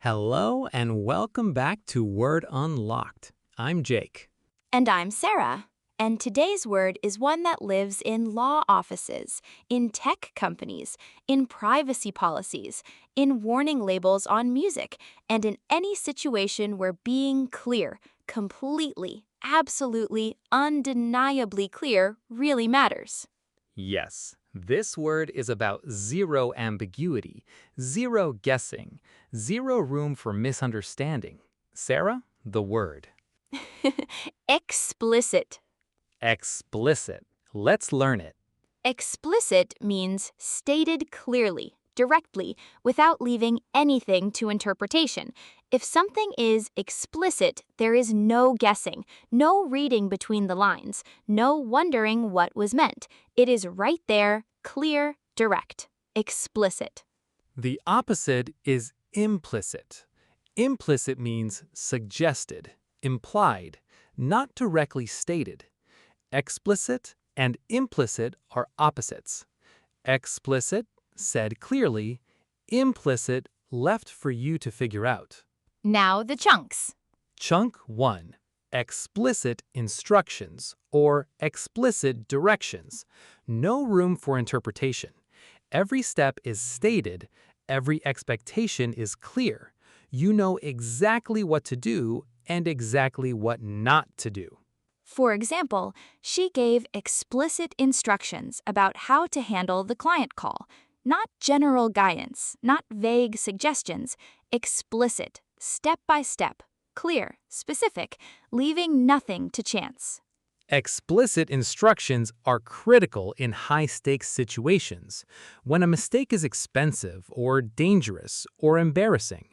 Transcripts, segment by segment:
Hello and welcome back to Word Unlocked. I'm Jake. And I'm Sarah. And today's word is one that lives in law offices, in tech companies, in privacy policies, in warning labels on music, and in any situation where being clear, completely, absolutely, undeniably clear really matters. Yes, this word is about zero ambiguity, zero guessing, zero room for misunderstanding. Sarah, the word. Explicit. Explicit. Let's learn it. Explicit means stated clearly, directly, without leaving anything to interpretation. If something is explicit, there is no guessing, no reading between the lines, no wondering what was meant. It is right there, clear, direct. Explicit. The opposite is implicit. Implicit means suggested, implied, not directly stated. Explicit and implicit are opposites. Explicit, said clearly, implicit, left for you to figure out. Now the chunks. Chunk 1. Explicit instructions or explicit directions. No room for interpretation. Every step is stated, every expectation is clear. You know exactly what to do and exactly what not to do. For example, she gave explicit instructions about how to handle the client call. Not general guidance, not vague suggestions, explicit, step by step, clear, specific, leaving nothing to chance. Explicit instructions are critical in high-stakes situations, when a mistake is expensive or dangerous or embarrassing.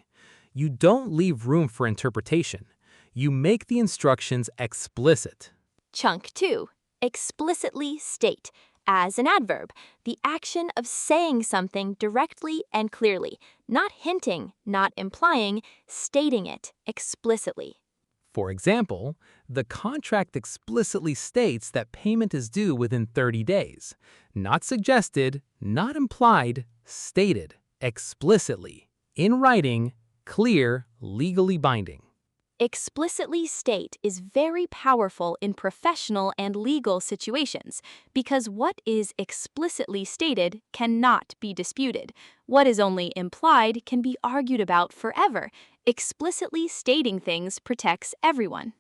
You don't leave room for interpretation. You make the instructions explicit. Chunk 2. Explicitly state. As an adverb, the action of saying something directly and clearly, not hinting, not implying, stating it explicitly. For example, the contract explicitly states that payment is due within 30 days. Not suggested, not implied, stated, explicitly. In writing, clear, legally binding. Explicitly state is very powerful in professional and legal situations because what is explicitly stated cannot be disputed. What is only implied can be argued about forever. Explicitly stating things protects everyone.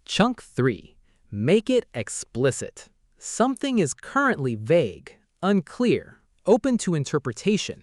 Chunk 3. Make it explicit. Something is currently vague, unclear, open to interpretation,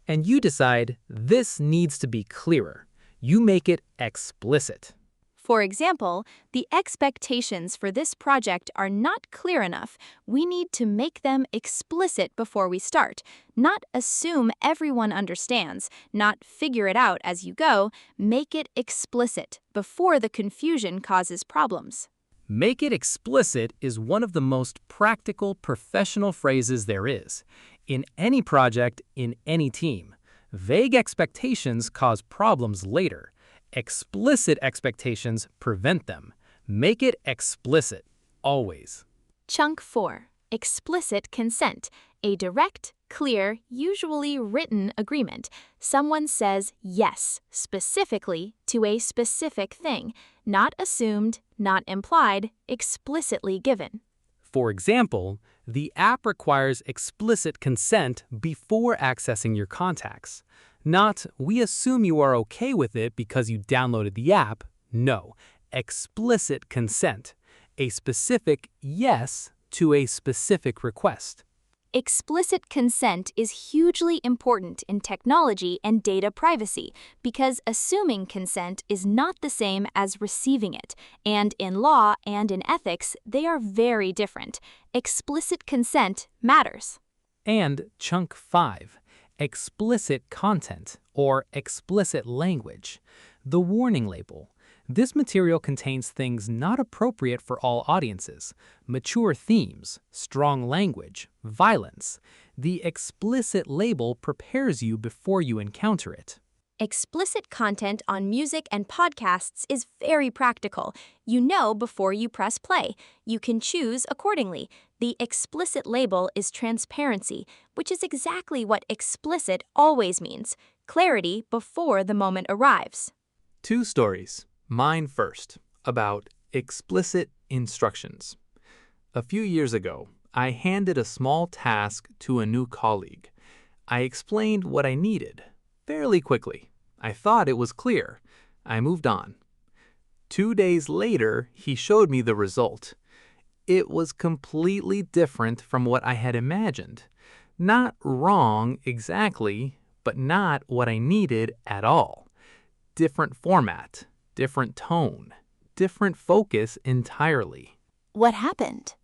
and you decide this needs to be clearer. You make it explicit. For example, the expectations for this project are not clear enough. We need to make them explicit before we start. Not assume everyone understands, not figure it out as you go. Make it explicit before the confusion causes problems. Make it explicit is one of the most practical professional phrases there is. In any project, in any team, vague expectations cause problems later. Explicit expectations prevent them. Make it explicit, always. Chunk 4. Explicit consent. A direct, clear, usually written agreement. Someone says yes, specifically, to a specific thing. Not assumed, not implied, explicitly given. For example, the app requires explicit consent before accessing your contacts. Not, we assume you are okay with it because you downloaded the app. No, explicit consent. A specific yes to a specific request. Explicit consent is hugely important in technology and data privacy because assuming consent is not the same as receiving it, and in law and in ethics, they are very different. Explicit consent matters. And chunk 5. Explicit content or explicit language. The warning label. This material contains things not appropriate for all audiences, mature themes, strong language, violence. The explicit label prepares you before you encounter it. Explicit content on music and podcasts is very practical. You know before you press play. You can choose accordingly. The explicit label is transparency, which is exactly what explicit always means. clarity before the moment arrives. Two stories. Mine first, about explicit instructions. A few years ago, I handed a small task to a new colleague. I explained what I needed fairly quickly. I thought it was clear. I moved on. 2 days later, he showed me the result. It was completely different from what I had imagined. Not wrong exactly, but not what I needed at all. Different format, different tone, different focus entirely. What happened?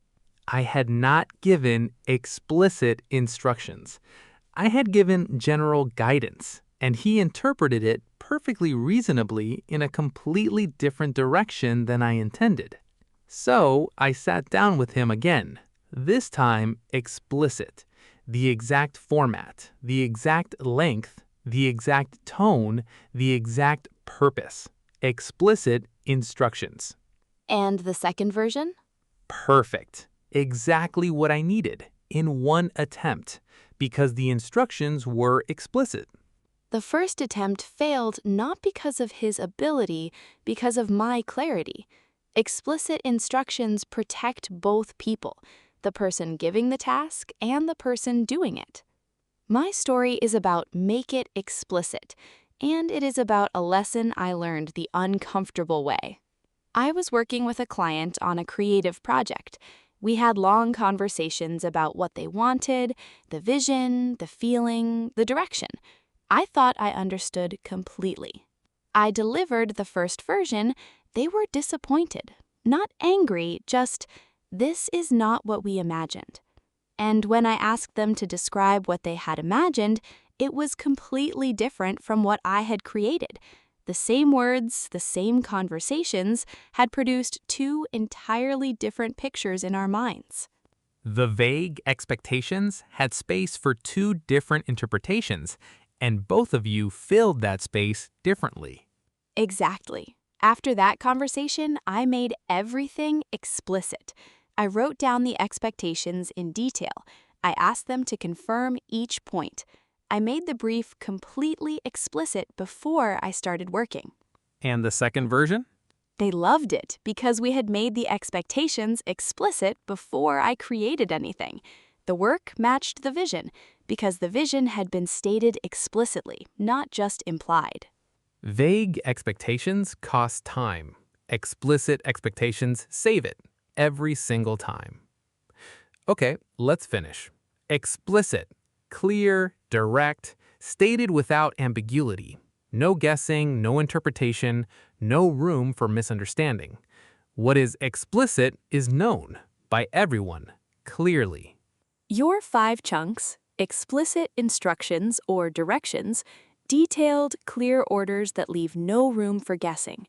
I had not given explicit instructions. I had given general guidance, and he interpreted it perfectly reasonably in a completely different direction than I intended. So I sat down with him again, this time explicit. The exact format, the exact length, the exact tone, the exact purpose. Explicit instructions. And the second version? Perfect. Exactly what I needed in one attempt, because the instructions were explicit. The first attempt failed not because of his ability, because of my clarity. Explicit instructions protect both people, the person giving the task and the person doing it. My story is about make it explicit, and it is about a lesson I learned the uncomfortable way. I was working with a client on a creative project. We had long conversations about what they wanted, the vision, the feeling, the direction. I thought I understood completely. I delivered the first version. They were disappointed. Not angry, just, this is not what we imagined. And when I asked them to describe what they had imagined, it was completely different from what I had created. The same words, the same conversations had produced two entirely different pictures in our minds. The vague expectations had space for two different interpretations, and both of you filled that space differently. Exactly. After that conversation, I made everything explicit. I wrote down the expectations in detail. I asked them to confirm each point. I made the brief completely explicit before I started working. And the second version? They loved it because we had made the expectations explicit before I created anything. The work matched the vision because the vision had been stated explicitly, not just implied. Vague expectations cost time. Explicit expectations save it every single time. Okay, let's finish. Explicit, clear, direct, stated without ambiguity. No guessing, no interpretation, no room for misunderstanding. What is explicit is known by everyone, clearly. Your 5 chunks, explicit instructions or directions, detailed, clear orders that leave no room for guessing.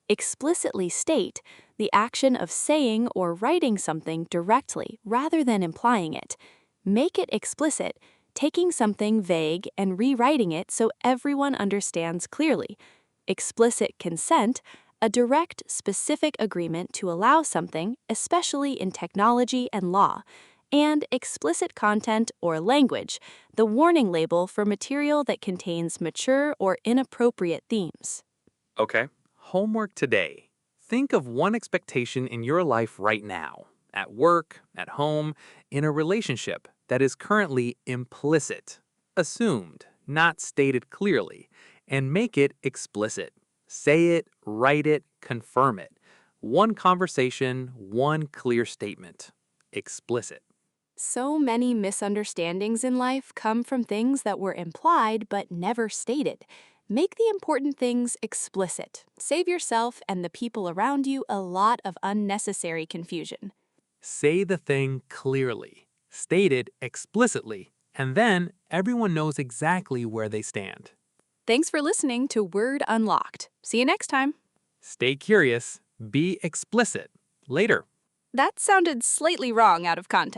Explicitly state the action of saying or writing something directly rather than implying it. Make it explicit, taking something vague and rewriting it so everyone understands clearly. Explicit consent, a direct, specific agreement to allow something, especially in technology and law. And explicit content or language, the warning label for material that contains mature or inappropriate themes. Okay, homework today. Think of one expectation in your life right now, at work, at home, in a relationship that is currently implicit, assumed, not stated clearly, and make it explicit. Say it, write it, confirm it. One conversation, one clear statement. Explicit. So many misunderstandings in life come from things that were implied but never stated. Make the important things explicit. Save yourself and the people around you a lot of unnecessary confusion. Say the thing clearly, state it explicitly, and then everyone knows exactly where they stand. Thanks for listening to Word Unlocked. See you next time. Stay curious, be explicit. Later. That sounded slightly wrong out of context.